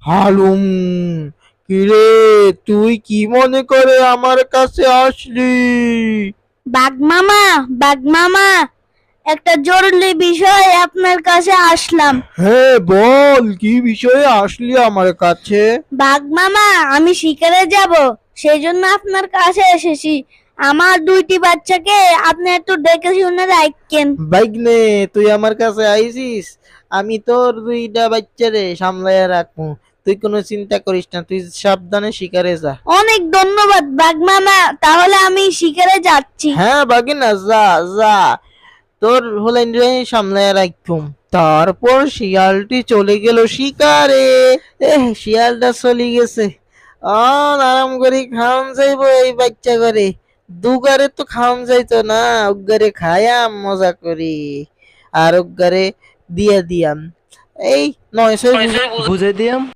হালুম, কিরে তুই কি মনে করে আমার কাছে আসলি? বাঘ মামা, বাঘ মামা, একটা জরুরি বিষয় আপনার কাছে আসলাম। হ্যাঁ বল, কি বিষয়ে আসলি আমার কাছে? বাঘ মামা, আমি শিকারে যাব, সেই জন্য আপনার কাছে এসেছি। আমার দুইটি বাচ্চাকে আপনি একটু দেখে শুনে রাখেন। বাইগনে, তুই আমার কাছে আইছিস, আমি তোর দুইটা বাচ্চারে সামলাইয়া রাখবো। তুই কোনো চিন্তা করিস না, তুই সাবধানে শিকারে যা। অনেক ধন্যবাদ বাঘ মামা, তাহলে আমি শিকারে যাচ্ছি। হ্যাঁ বাগিনা, যা যা, তোর হলেন রে সামলাইয়া রাখবো। তারপর শিয়ালটি চলে গেল শিকারে। শিয়ালটা চলে গেছে, আরাম করে খাওয়ান যাইবো এই বাচ্চা করে। দুগারে তো খাওয়ান যাইতো না, উগারে খায়াম মজা করি, আর উগারে দিয়া দিয়াম। এই নয় বুঝে দিয়াম।